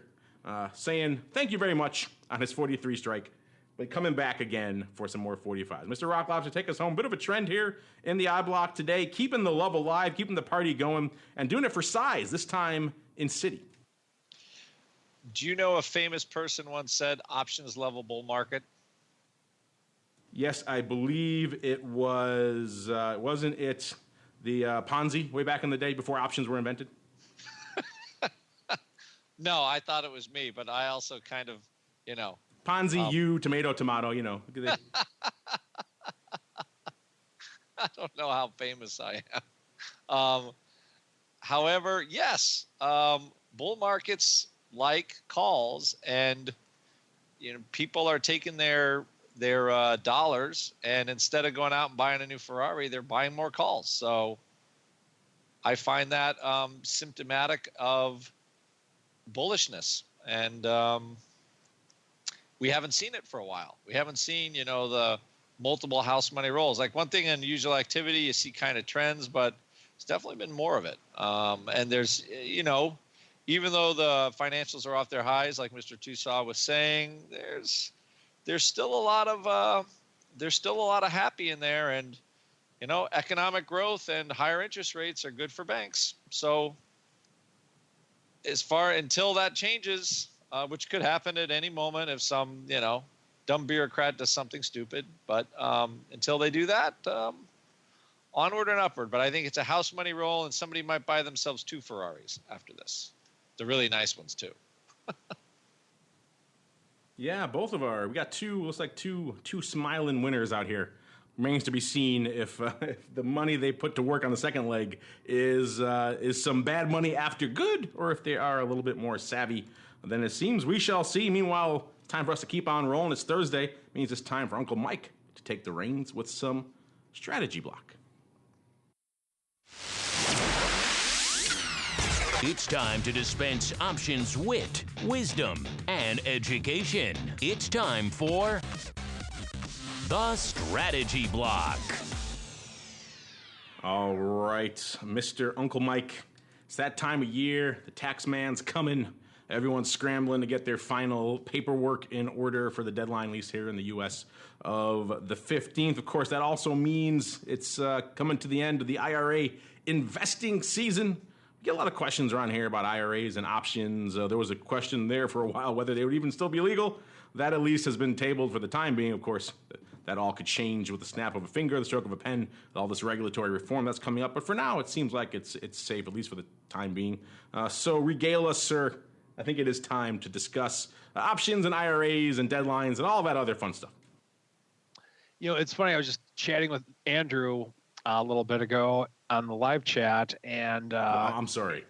saying thank you very much on his 43 strike, but coming back again for some more 45s. Mr. Rock Lobster, take us home. Bit of a trend here in the I block today, keeping the love alive, keeping the party going, and doing it for size, this time in city. Do you know a famous person once said options level bull market? Yes, I believe it was, wasn't it the Ponzi way back in the day before options were invented? No, I thought it was me, but I also kind of, Ponzi, tomato, I don't know how famous I am. However, yes, bull markets like calls, and people are taking their dollars, and instead of going out and buying a new Ferrari, they're buying more calls. So I find that symptomatic of bullishness, and we haven't seen it for a while. We haven't seen the multiple house money rolls. Like, one thing in usual activity, you see kind of trends, but it's definitely been more of it. And there's even though the financials are off their highs, like Mr. Tosaw was saying, there's still a lot of happy in there, and economic growth and higher interest rates are good for banks. So until that changes, which could happen at any moment if some dumb bureaucrat does something stupid, but until they do that, onward and upward. But I think it's a house money roll, and somebody might buy themselves 2 Ferraris after this. The really nice ones too. Yeah, we got two smiling winners out here. Remains to be seen if the money they put to work on the second leg is some bad money after good, or if they are a little bit more savvy than it seems. We shall see. Meanwhile, time for us to keep on rolling. It's Thursday. It means it's time for Uncle Mike to take the reins with some strategy block. It's time to dispense options, wit, wisdom, and education. It's time for the Strategy Block. All right, Mr. Uncle Mike. It's that time of year. The tax man's coming. Everyone's scrambling to get their final paperwork in order for the deadline, at least here in the U.S., of the 15th. Of course, that also means it's coming to the end of the IRA investing season. We get a lot of questions around here about IRAs and options. There was a question there for a while whether they would even still be legal. That at least has been tabled for the time being. Of course, that all could change with the snap of a finger, the stroke of a pen, all this regulatory reform that's coming up. But for now, it seems like it's safe, at least for the time being. So regale us, sir. I think it is time to discuss options and IRAs and deadlines and all that other fun stuff. It's funny. I was just chatting with Andrew a little bit ago on the live chat, and I'm sorry.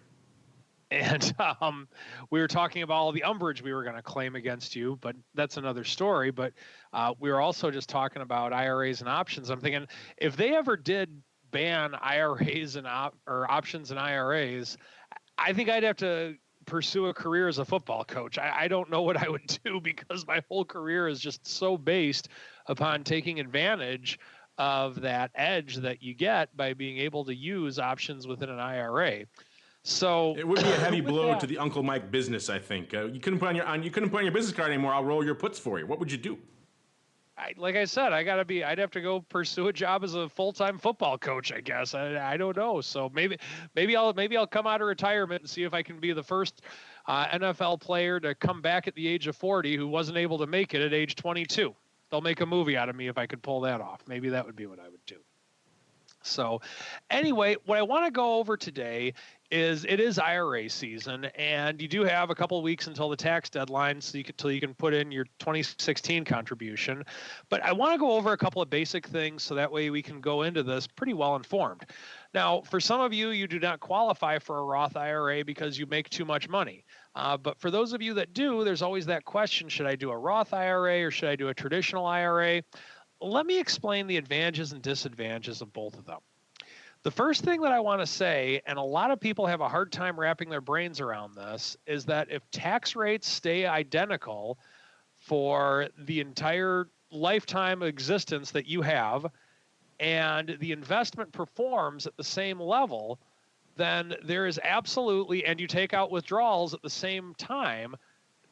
And we were talking about all the umbrage we were going to claim against you, but that's another story. But we were also just talking about IRAs and options. I'm thinking, if they ever did ban IRAs and or options and IRAs, I think I'd have to pursue a career as a football coach. I don't know what I would do, because my whole career is just so based upon taking advantage of that edge that you get by being able to use options within an IRA. So it would be a heavy blow to the Uncle Mike business, I think. You couldn't put on your business card anymore. I'll roll your puts for you. What would you do? Like I said, I'd have to go pursue a job as a full-time football coach, I guess. I don't know. So maybe I'll come out of retirement and see if I can be the first NFL player to come back at the age of 40 who wasn't able to make it at age 22. They'll make a movie out of me if I could pull that off. Maybe that would be what I would do. So anyway, what I want to go over today is it is IRA season, and you do have a couple of weeks until the tax deadline till you can put in your 2016 contribution. But I want to go over a couple of basic things so that way we can go into this pretty well informed. Now, for some of you, you do not qualify for a Roth IRA because you make too much money. But for those of you that do, there's always that question, should I do a Roth IRA or should I do a traditional IRA? Let me explain the advantages and disadvantages of both of them. The first thing that I want to say, and a lot of people have a hard time wrapping their brains around this, is that if tax rates stay identical for the entire lifetime existence that you have, and the investment performs at the same level, then there is absolutely, and you take out withdrawals at the same time,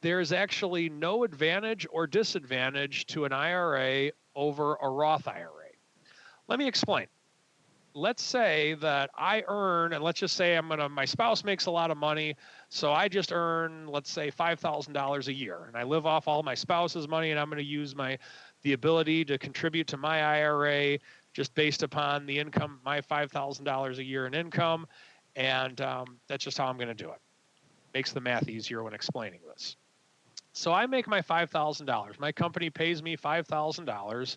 there is actually no advantage or disadvantage to an IRA over a Roth IRA. Let me explain. Let's say that I earn, and let's just say my spouse makes a lot of money, so I just earn, let's say, $5,000 a year, and I live off all my spouse's money, and I'm going to use the ability to contribute to my IRA just based upon the income, my $5,000 a year in income, and that's just how I'm going to do it. Makes the math easier when explaining this. So I make my $5,000. My company pays me $5,000,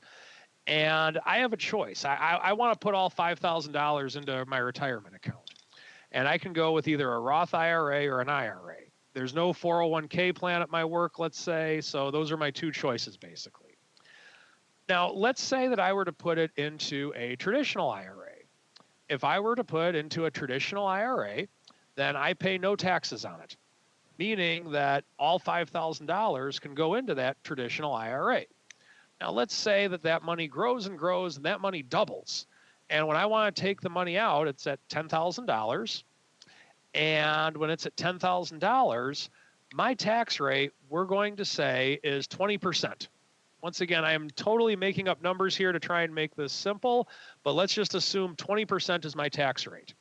and I have a choice. I want to put all $5,000 into my retirement account, and I can go with either a Roth IRA or an IRA. There's no 401k plan at my work, let's say, so those are my two choices, basically. Now, let's say that I were to put it into a traditional IRA. If I were to put into a traditional IRA, then I pay no taxes on it, meaning that all $5,000 can go into that traditional IRA. Now, let's say that money grows and grows and that money doubles. And when I want to take the money out, it's at $10,000. And when it's at $10,000, my tax rate, we're going to say, is 20%. Once again, I am totally making up numbers here to try and make this simple, but let's just assume 20% is my tax rate.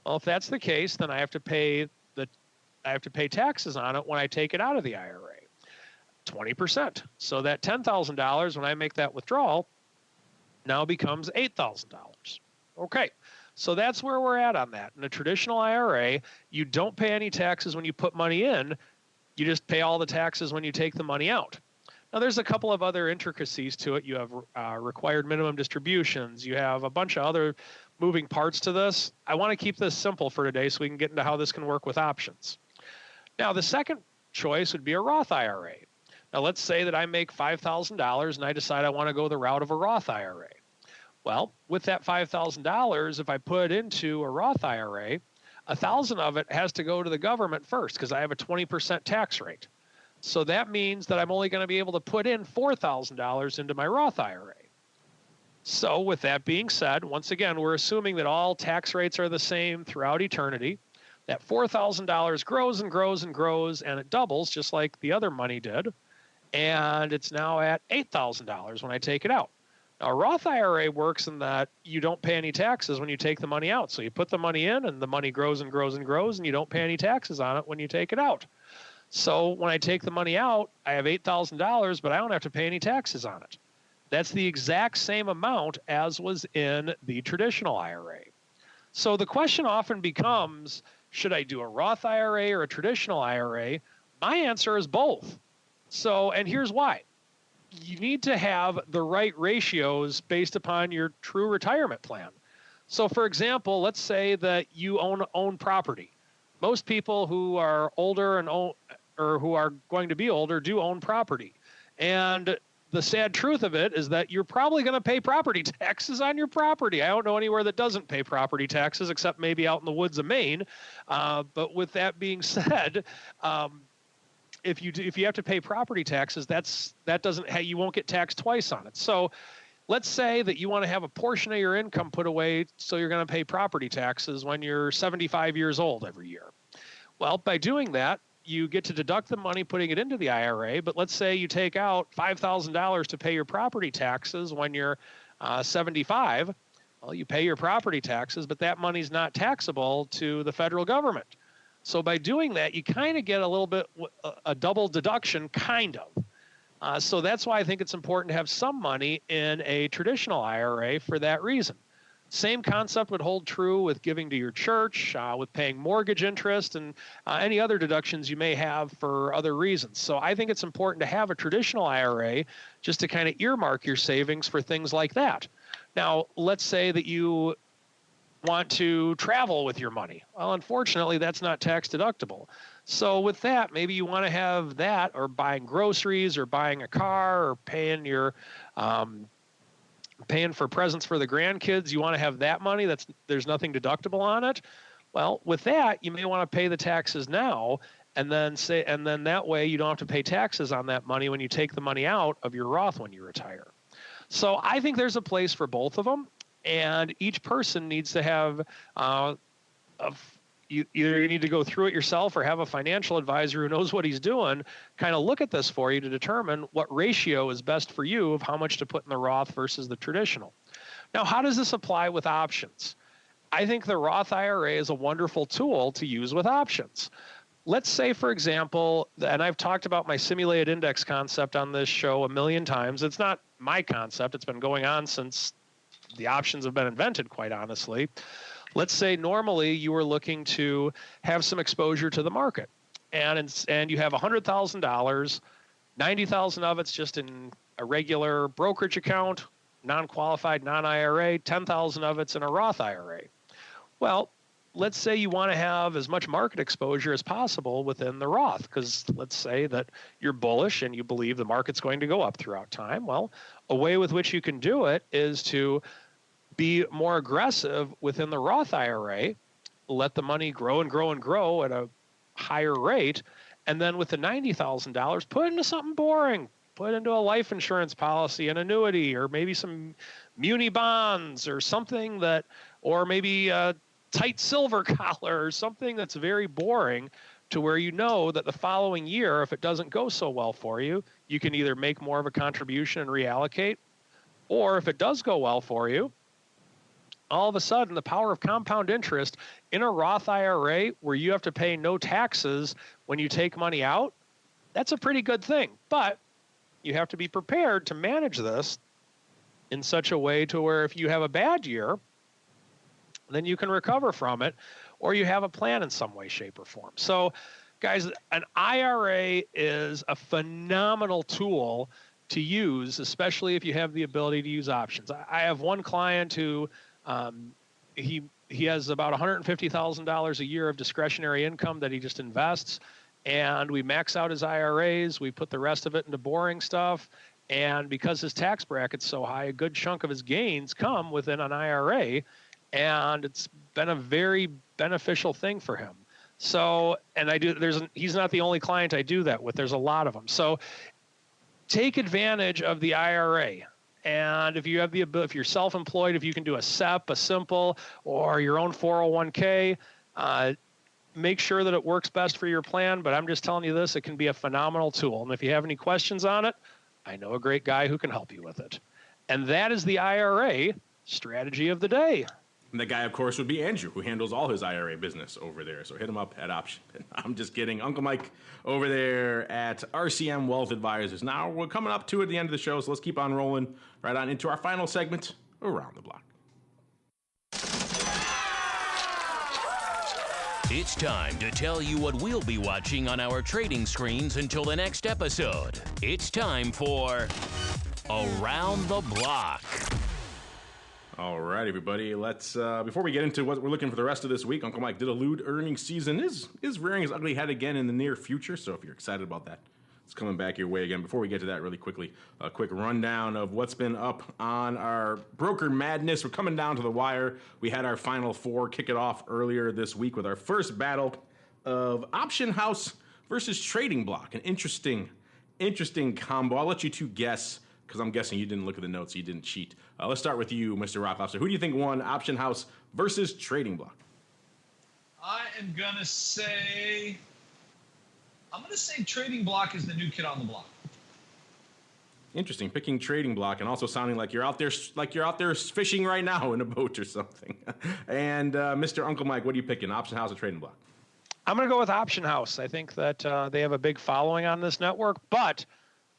Well, if that's the case, then I have to pay taxes on it when I take it out of the IRA. 20%. So that $10,000, when I make that withdrawal, now becomes $8,000. Okay, so that's where we're at on that. In a traditional IRA, you don't pay any taxes when you put money in. You just pay all the taxes when you take the money out. Now, there's a couple of other intricacies to it. You have required minimum distributions. You have a bunch of other moving parts to this. I want to keep this simple for today so we can get into how this can work with options. Now, the second choice would be a Roth IRA. Now, let's say that I make $5,000 and I decide I want to go the route of a Roth IRA. Well, with that $5,000, if I put it into a Roth IRA, $1,000 of it has to go to the government first because I have a 20% tax rate. So that means that I'm only going to be able to put in $4,000 into my Roth IRA. So with that being said, once again, we're assuming that all tax rates are the same throughout eternity. That $4,000 grows and grows and grows, and it doubles just like the other money did. And it's now at $8,000 when I take it out. Now, a Roth IRA works in that you don't pay any taxes when you take the money out. So you put the money in, and the money grows and grows and grows, and you don't pay any taxes on it when you take it out. So when I take the money out, I have $8,000, but I don't have to pay any taxes on it. That's the exact same amount as was in the traditional IRA. So the question often becomes, should I do a Roth IRA or a traditional IRA? My answer is both. So, and here's why. You need to have the right ratios based upon your true retirement plan. So for example, let's say that you own property. Most people who are older or who are going to be older do own property. And the sad truth of it is that you're probably going to pay property taxes on your property. I don't know anywhere that doesn't pay property taxes except maybe out in the woods of Maine. But with that being said, if you have to pay property taxes, you won't get taxed twice on it. So let's say that you want to have a portion of your income put away so you're going to pay property taxes when you're 75 years old every year. Well, by doing that, you get to deduct the money putting it into the IRA, but let's say you take out $5,000 to pay your property taxes when you're 75. Well, you pay your property taxes, but that money's not taxable to the federal government. So by doing that, you kind of get a little bit a double deduction, kind of. So that's why I think it's important to have some money in a traditional IRA for that reason. Same concept would hold true with giving to your church, with paying mortgage interest, and any other deductions you may have for other reasons. So I think it's important to have a traditional IRA just to kind of earmark your savings for things like that. Now, let's say that you want to travel with your money. Well, unfortunately, that's not tax deductible. So with that, maybe you want to have that, or buying groceries, or buying a car, or paying for presents for the grandkids. You want to have that money there's nothing deductible on it. Well, with that, you may want to pay the taxes now, and then that way you don't have to pay taxes on that money when you take the money out of your Roth when you retire. So I think there's a place for both of them, and each person needs to have either you need to go through it yourself or have a financial advisor who knows what he's doing kind of look at this for you to determine what ratio is best for you of how much to put in the Roth versus the traditional. Now, how does this apply with options? I think the Roth IRA is a wonderful tool to use with options. Let's say, for example, and I've talked about my simulated index concept on this show a million times. It's not my concept. It's been going on since the options have been invented, quite honestly. Let's say normally you were looking to have some exposure to the market, and you have $100,000, 90,000 of it's just in a regular brokerage account, non-qualified, non-IRA, 10,000 of it's in a Roth IRA. Well, let's say you want to have as much market exposure as possible within the Roth, because let's say that you're bullish and you believe the market's going to go up throughout time. Well, a way with which you can do it is to be more aggressive within the Roth IRA, let the money grow and grow and grow at a higher rate, and then with the $90,000, put into something boring. Put into a life insurance policy, an annuity, or maybe some muni bonds or something that, or maybe a tight silver collar or something that's very boring, to where you know that the following year, if it doesn't go so well for you, you can either make more of a contribution and reallocate, or if it does go well for you, all of a sudden the power of compound interest in a Roth IRA where you have to pay no taxes when you take money out, that's a pretty good thing. But you have to be prepared to manage this in such a way to where if you have a bad year, then you can recover from it, or you have a plan in some way, shape, or form. So, guys, an IRA is a phenomenal tool to use, especially if you have the ability to use options. I have one client who he has about $150,000 a year of discretionary income that he just invests, and we max out his IRAs. We put the rest of it into boring stuff, and because his tax bracket's so high, a good chunk of his gains come within an IRA, and it's been a very beneficial thing for him. So, and he's not the only client I do that with. There's a lot of them. So take advantage of the IRA. And if you have if you're self-employed, if you can do a SEP, a simple, or your own 401k, make sure that it works best for your plan. But I'm just telling you this, it can be a phenomenal tool. And if you have any questions on it, I know a great guy who can help you with it. And that is the IRA strategy of the day. And the guy, of course, would be Andrew, who handles all his IRA business over there. So hit him up at Option. I'm just kidding. Uncle Mike over there at RCM Wealth Advisors. Now we're coming up to the end of the show, so let's keep on rolling right on into our final segment, Around the Block. It's time to tell you what we'll be watching on our trading screens until the next episode. It's time for Around the Block. All right, everybody. Let's before we get into what we're looking for the rest of this week, Uncle Mike did allude earnings season is rearing its ugly head again in the near future. So if you're excited about that, it's coming back your way again. Before we get to that, really quickly, a quick rundown of what's been up on our broker madness. We're coming down to the wire. We had our final four kick it off earlier this week with our first battle of Option House versus Trading Block. An interesting combo. I'll let you two guess, because I'm guessing you didn't look at the notes, so you didn't cheat. Let's start with you, Mr. Rock Lobster. Who do you think won Option House versus Trading Block? I'm going to say Trading Block is the new kid on the block. Interesting, picking Trading Block and also sounding like you're out there fishing right now in a boat or something. And Mr. Uncle Mike, what are you picking, Option House or Trading Block? I'm going to go with Option House. I think that they have a big following on this network, but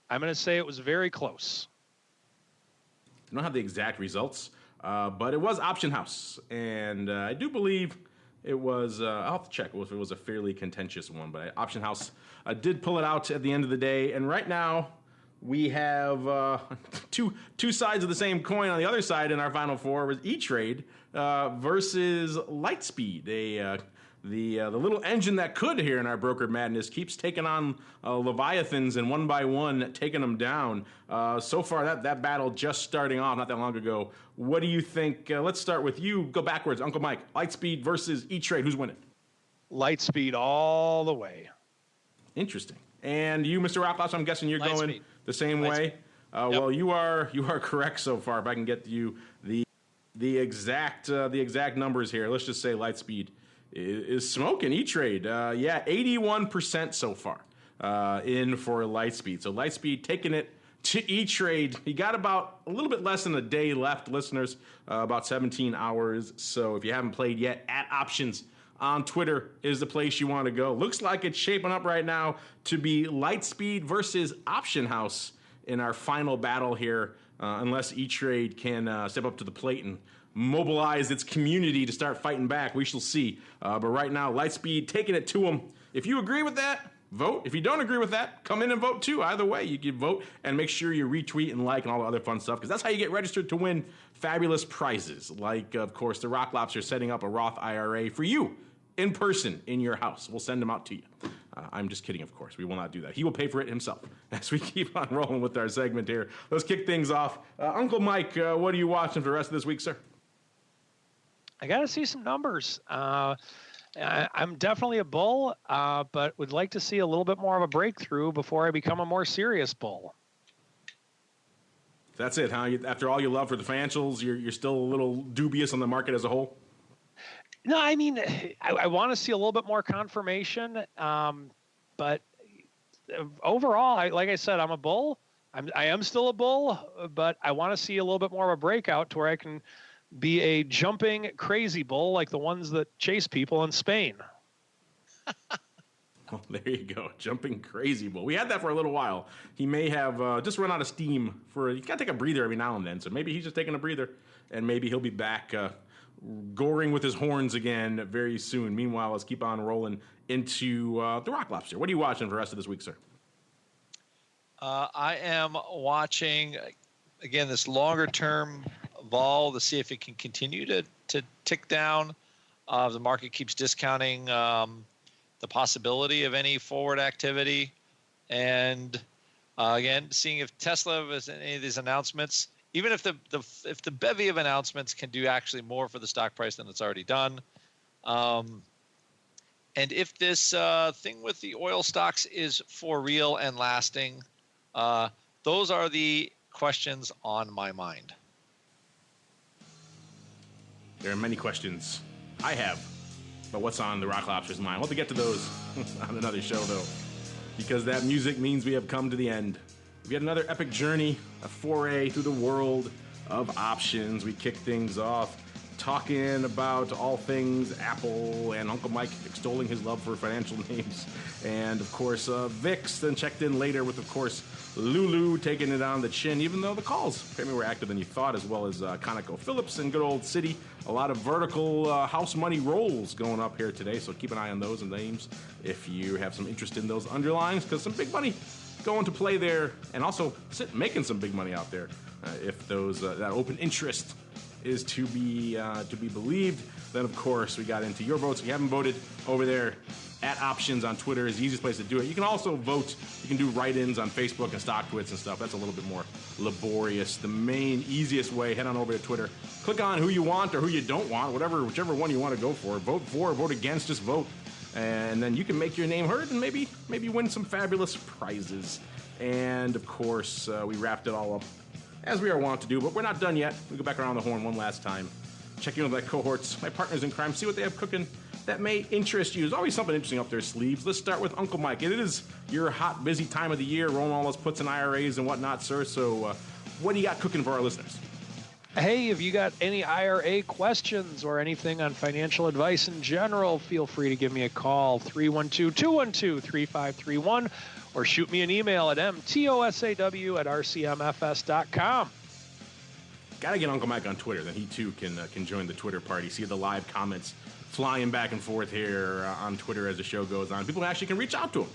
I'm going to say it was very close. I don't have the exact results, but it was Option House. And I do believe it was, I'll have to check if it was a fairly contentious one, but Option House did pull it out at the end of the day. And right now, we have two sides of the same coin. On the other side in our final four was E-Trade versus Lightspeed. The little engine that could here in our broker madness keeps taking on Leviathans and one by one taking them down. So far, that battle just starting off not that long ago. What do you think? Let's start with you. Go backwards, Uncle Mike. Lightspeed versus E-Trade. Who's winning? Lightspeed all the way. Interesting. And you, Mr. Rocklash, I'm guessing you're going the same way. Well, you are correct so far. If I can get you the exact numbers here, let's just say Lightspeed is smoking E-Trade. 81% so far in for Lightspeed. So Lightspeed taking it to E-Trade. You got about a little bit less than a day left, listeners, about 17 hours. So if you haven't played yet, at Options on Twitter is the place you want to go. Looks like it's shaping up right now to be Lightspeed versus Option House in our final battle here, unless E-Trade can step up to the plate and mobilize its community to start fighting back. We shall see. But right now, Lightspeed taking it to them. If you agree with that, vote. If you don't agree with that, come in and vote too. Either way, you can vote and make sure you retweet and like and all the other fun stuff, because that's how you get registered to win fabulous prizes. Like, of course, the Rock Lobster setting up a Roth IRA for you in person in your house. We'll send them out to you. I'm just kidding, of course. We will not do that. He will pay for it himself. As we keep on rolling with our segment here, let's kick things off. Uncle Mike, what are you watching for the rest of this week, sir? I got to see some numbers. I'm definitely a bull, but would like to see a little bit more of a breakthrough before I become a more serious bull. That's it, huh? After all your love for the financials, you're still a little dubious on the market as a whole? No, I mean, I want to see a little bit more confirmation, but overall, like I said, I'm a bull. I am still a bull, but I want to see a little bit more of a breakout to where I can be a jumping crazy bull like the ones that chase people in Spain. Well, there you go. Jumping crazy bull. We had that for a little while. He may have just run out of steam. You got to take a breather every now and then. So maybe he's just taking a breather, and maybe he'll be back goring with his horns again very soon. Meanwhile, let's keep on rolling into the Rock Lobster. What are you watching for the rest of this week, sir? I am watching, again, this longer-term vol to see if it can continue to tick down. The market keeps discounting the possibility of any forward activity. And again, seeing if Tesla has any of these announcements, even if the bevy of announcements can do actually more for the stock price than it's already done. And if this thing with the oil stocks is for real and lasting, those are the questions on my mind. There are many questions I have about what's on the Rock Lobster's mind. We'll have to get to those on another show, though, because that music means we have come to the end. We had another epic journey, a foray through the world of options. We kicked things off talking about all things Apple and Uncle Mike extolling his love for financial names. And, of course, VIX then checked in later with, of course, Lulu taking it on the chin, even though the calls apparently were active than you thought, as well as ConocoPhillips and good old Citi. A lot of vertical house money rolls going up here today, so keep an eye on those names if you have some interest in those underlines, because some big money going to play there, and also making some big money out there if those that open interest is to be believed. Then, of course, we got into your votes. If you haven't voted over there, at Options on Twitter is the easiest place to do it. You can also vote. You can do write-ins on Facebook and StockTwits and stuff. That's a little bit more laborious. The main, easiest way, head on over to Twitter. Click on who you want or who you don't want, whichever one you want to go for. Vote for or vote against, just vote. And then you can make your name heard and maybe win some fabulous prizes. And, of course, we wrapped it all up as we are wont to do, but we're not done yet. We go back around the horn one last time. Check in with my cohorts, my partners in crime, see what they have cooking that may interest you. There's always something interesting up their sleeves. Let's start with Uncle Mike. It is your hot, busy time of the year, rolling all those puts and IRAs and whatnot, sir. So what do you got cooking for our listeners? Hey, if you got any IRA questions or anything on financial advice in general, feel free to give me a call, 312-212-3531, or shoot me an email at mtosaw@rcmfs.com. Gotta get Uncle Mike on Twitter, then he too can join the Twitter party. See the live comments flying back and forth here on Twitter as the show goes on. People actually can reach out to him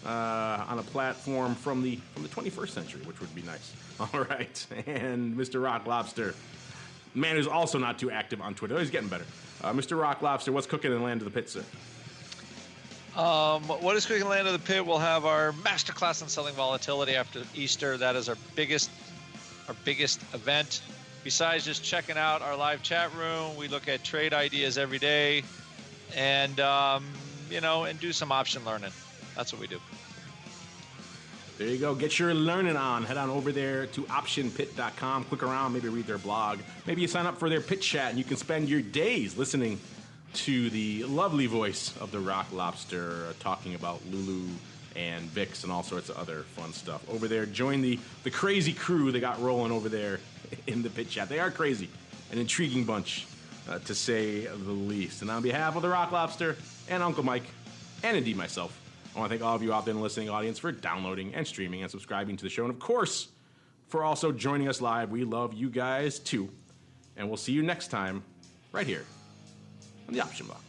on a platform from the 21st century, which would be nice. All right, and Mr. Rock Lobster, man who's also not too active on Twitter. Oh, he's getting better. Mr. Rock Lobster, what's cooking in Land of the Pit, sir? What is cooking in Land of the Pit? We'll have our masterclass on selling volatility after Easter. That is our biggest event. Besides just checking out our live chat room, we look at trade ideas every day, and and do some option learning. That's what we do. There you go. Get your learning on. Head on over there to optionpit.com. Click around, maybe read their blog. Maybe you sign up for their pit chat, and you can spend your days listening to the lovely voice of the Rock Lobster talking about Lulu and Vicks and all sorts of other fun stuff. Over there, join the crazy crew they got rolling over there in the pit chat. They are crazy. An intriguing bunch, to say the least. And on behalf of the Rock Lobster and Uncle Mike, and indeed myself, I want to thank all of you out there in the listening audience for downloading and streaming and subscribing to the show. And, of course, for also joining us live. We love you guys, too. And we'll see you next time right here on the Option Block.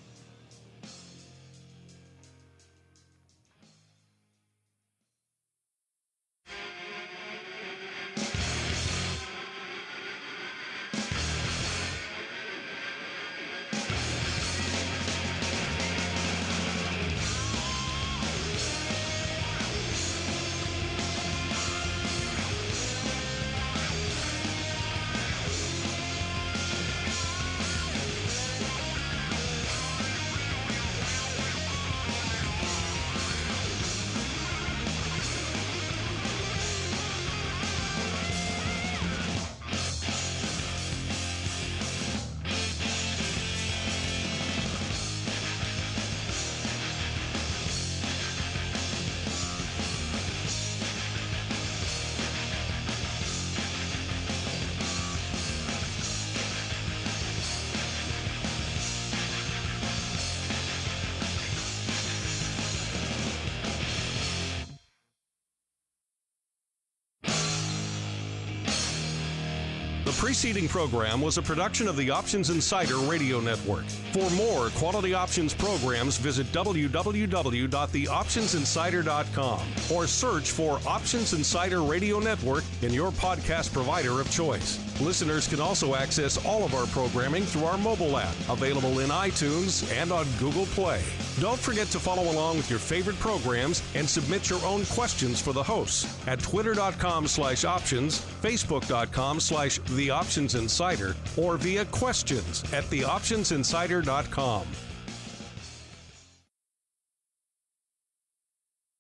The preceding program was a production of the Options Insider Radio Network. For more quality options programs, visit www.theoptionsinsider.com or search for Options Insider Radio Network in your podcast provider of choice. Listeners can also access all of our programming through our mobile app, available in iTunes and on Google Play. Don't forget to follow along with your favorite programs and submit your own questions for the hosts at twitter.com/options, facebook.com/theoptionsinsider, or via questions at theoptionsinsider.com.